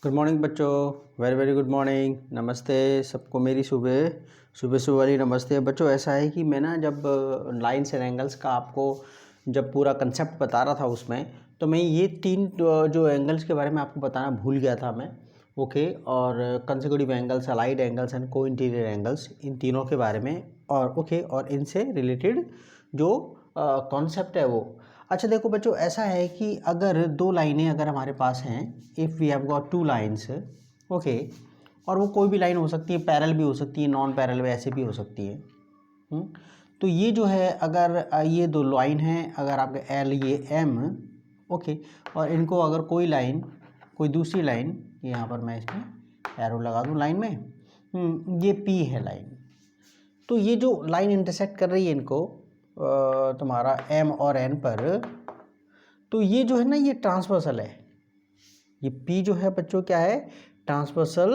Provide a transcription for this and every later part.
Good morning बच्चों, very very good morning. नमस्ते सबको, मेरी सुबह सुबह वाली नमस्ते। बच्चों ऐसा है कि मैं ना जब लाइन्स एंड एंगल्स का आपको जब पूरा कंसेप्ट बता रहा था उसमें, तो मैं ये तीन जो एंगल्स के बारे में आपको बताना भूल गया था मैं। ओके, और consecutive angles, allied angles and को इंटीरियर एंगल्स, इन तीनों के बारे में। और ओके, और इनसे रिलेटेड जो कॉन्सेप्ट है वो। अच्छा देखो बच्चों, ऐसा है कि अगर दो लाइनें अगर हमारे पास हैं, if we have got two lines, okay, और वो कोई भी लाइन हो सकती है, पैरेलल भी हो सकती है, नॉन पैरेलल भी ऐसे भी हो सकती है। तो ये जो है, अगर ये दो लाइन हैं, अगर आपके एल ये एम, ओके, और इनको अगर कोई लाइन, कोई दूसरी लाइन, यहाँ पर मैं इसमें एरो लगा दूँ लाइन में, ये पी है लाइन। तो ये जो लाइन इंटरसेक्ट कर रही है इनको तुम्हारा एम और एन पर, तो ये जो है ना, ये ट्रांसवर्सल है। ये पी जो है बच्चों क्या है, ट्रांसवर्सल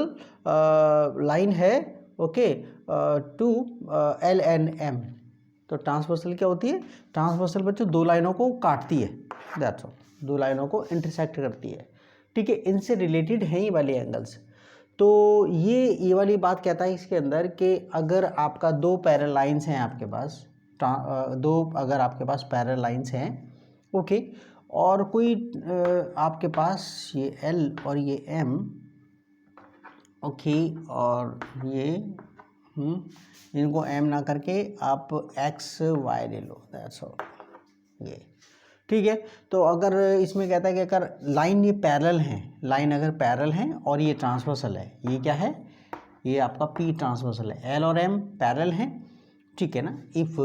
लाइन है, okay, to L N M. तो ट्रांसवर्सल क्या होती है? ट्रांसवर्सल बच्चों दो लाइनों को काटती है, दैट्स ऑल, दो लाइनों को इंटरसेक्ट करती है। ठीक है, इनसे रिलेटेड हैं ये वाले एंगल्स। तो ये वाली बात कहता है इसके अंदर कि अगर आपका दो पैरेलल लाइंस हैं आपके पास, दो अगर आपके पास पैरेलल लाइंस हैं, ओके, और कोई आपके पास ये एल और ये एम, ओके, और ये इनको एम ना करके आप एक्स वाई ले लो, दैट्स ऑल। ये ठीक है। तो अगर इसमें कहता है कि अगर लाइन ये पैरेलल है, लाइन अगर पैरेलल है और ये ट्रांसवर्सल है, ये क्या है, ये आपका पी ट्रांसवर्सल है, एल और एम पैरेलल है, ठीक है ना। इफ़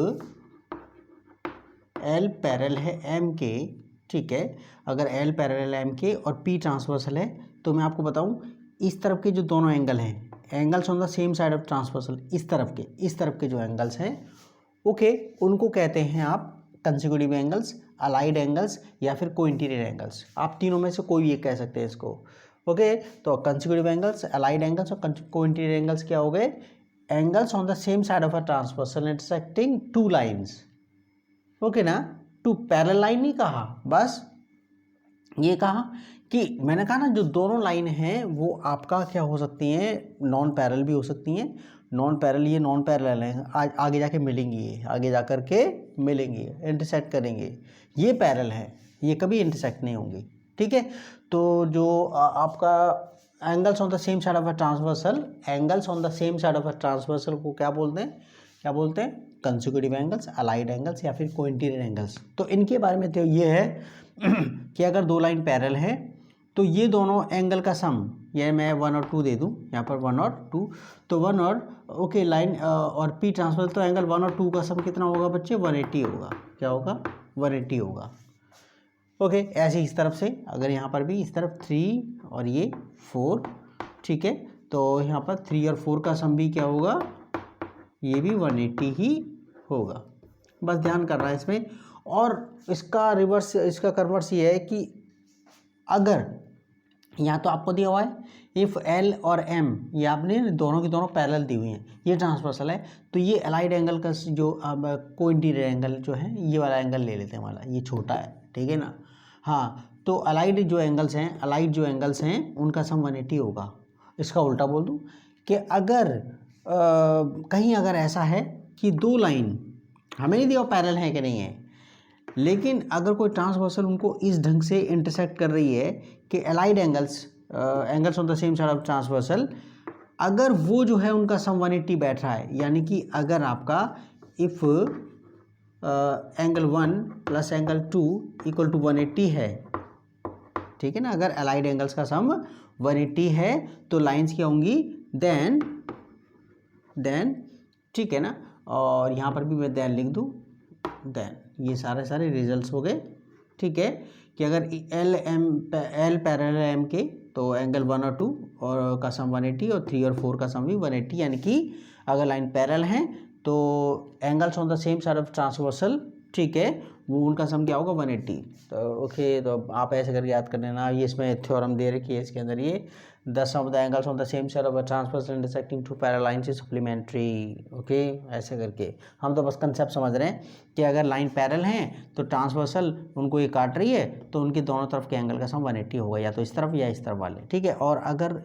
एल पैरेलल है एम के, ठीक है, अगर एल पैरेलल है एम के और पी ट्रांसवर्सल है, तो मैं आपको बताऊं, इस तरफ के जो दोनों एंगल हैं, angles on the same side of transversal, इस तरफ के जो एंगल्स हैं, ओके, उनको कहते हैं आप कंसेक्यूटिव एंगल्स, अलाइड एंगल्स या फिर को इंटीरियर एंगल्स। आप तीनों में से कोई एक कह सकते हैं इसको। ओके, तो कंसेक्यूटिव एंगल्स, अलाइड एंगल्स और को इंटीरियर एंगल्स क्या हो गए? Angles on the same side of a transversal intersecting two lines. Okay ना, टू पैरेलल लाइन नहीं कहा, बस ये कहा कि मैंने कहा ना, जो दोनों लाइन हैं वो आपका क्या हो सकती हैं, नॉन पैरेलल भी हो सकती हैं। नॉन पैरेलल, ये नॉन पैरेलल हैं, आगे जाके मिलेंगी, ये आगे जा कर के मिलेंगी, इंटरसेक्ट करेंगे। ये पैरेलल है, ये कभी इंटरसेक्ट नहीं होंगी, ठीक है। तो जो आपका angles on the same side of a transversal, angles on the same side of a transversal को क्या बोलते हैं? क्या बोलते हैं? कंसेक्यूटिव एंगल्स, अलाइड एंगल्स या फिर को इंटीरियर एंगल्स। तो इनके बारे में तो ये है कि अगर दो लाइन पैरेलल है तो ये दोनों एंगल का सम, ये मैं 1 और 2 दे दूं यहाँ पर, 1 और 2, तो 1 और ओके लाइन और पी ट्रांसफर, तो एंगल 1 और 2 का सम कितना होगा बच्चे? 180 होगा। क्या होगा? 180 होगा। ओके, ऐसे इस तरफ से, अगर यहाँ पर भी इस तरफ 3 और ये 4, ठीक है, तो यहाँ पर 3 और 4 का सम भी क्या होगा? ये भी 180 ही होगा। बस ध्यान करना है इसमें। और इसका रिवर्स, इसका कन्वर्स ये है कि अगर यहाँ तो आपको दिया हुआ है इफ़ एल और एम, ये आपने दोनों की दोनों पैरेलल दी हुई हैं, ये ट्रांसवर्सल है, तो ये अलाइड एंगल का जो अब को इंटीरियर एंगल जो है, ये वाला एंगल ले लेते हैं, वाला ये छोटा है, ठीक है ना। हाँ, तो अलाइड जो एंगल्स हैं उनका सम 180 होगा। इसका उल्टा बोल दूँ कि अगर कहीं अगर ऐसा है कि दो लाइन, हमें नहीं दिया पैरेलल है कि नहीं है, लेकिन अगर कोई ट्रांसवर्सल उनको इस ढंग से इंटरसेक्ट कर रही है कि allied angles on the same side of transversal, अगर वो जो है उनका सम 180 बैठ रहा है, यानी कि अगर आपका if angle 1 plus angle 2 equal to 180 है, ठीक है ना, अगर अलाइड एंगल्स का सम 180 है तो लाइंस क्या होंगी? देन ठीक है ना, और यहाँ पर भी मैं देन लिख दूँ, देन ये सारे रिजल्ट्स हो गए, ठीक है, कि अगर एल पैरेलल एम के, तो एंगल 1 और 2 और का सम 180 और 3 और 4 का सम भी 180, यानी कि अगर लाइन पैरेलल हैं तो angles on the same side of transversal ठीक है, वो उनका सम क्या होगा 180। तो ओके, तो आप ऐसे करके याद कर लेना। ये इसमें थ्योरम दे रखी है इसके अंदर, ये the sum of the angles on the same side of a transverse intersecting two parallel lines is supplementary. Okay, ऐसे करके हम तो बस कंसेप्ट समझ रहे हैं कि अगर लाइन पैरेलल हैं तो ट्रांसवर्सल उनको ये काट रही है तो उनके दोनों तरफ के एंगल का सम 180 होगा, या तो इस तरफ या इस तरफ वाले, ठीक है। और अगर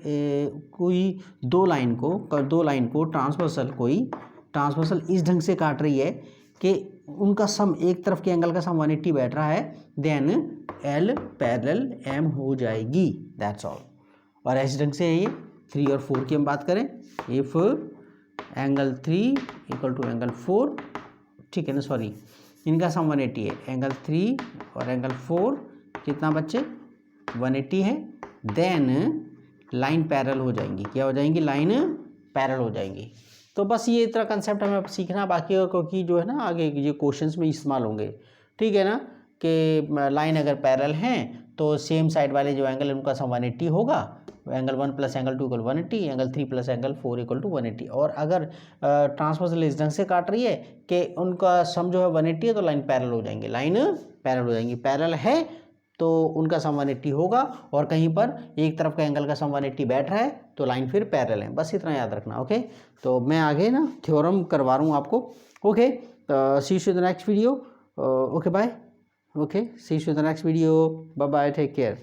कोई दो लाइन को ट्रांसवर्सल इस ढंग से काट रही है कि उनका सम एक तरफ के एंगल का सम 180 बैठ रहा है, देन L पैरेलल M हो जाएगी, दैट्स ऑल। और ऐसे ढंग से है ये 3 और 4 की हम बात करें, if angle 3 equal to angle 4, ठीक है ना, सॉरी, इनका सम 180 है, एंगल 3 और एंगल 4 कितना बच्चे 180 है, देन लाइन पैरेलल हो जाएंगी, क्या हो जाएंगी, लाइन पैरेलल हो जाएंगी। तो बस ये इतना कंसेप्ट हमें सीखना बाकी है, क्योंकि जो है ना आगे ये क्वेश्चंस में इस्तेमाल होंगे, ठीक है ना, कि लाइन अगर पैरेलल हैं तो सेम साइड वाले जो एंगल है उनका सम 180 होगा, angle 1 plus angle 2 equal 180, angle 3 plus angle 4 equal to 180। और अगर ट्रांसवर्सल इस ढंग से काट रही है कि उनका सम जो है 180 है तो लाइन पैरेलल हो जाएंगी, पैरेलल है तो उनका सम 180 होगा, और कहीं पर एक तरफ का एंगल का सम 180 बैठ रहा है तो लाइन फिर पैरेलल है, बस इतना याद रखना। ओके, तो मैं आगे ना थ्योरम करवा रहा हूँ आपको। Okay, see you in the next video. Okay bye. Okay, see you in the next video, bye bye, take care.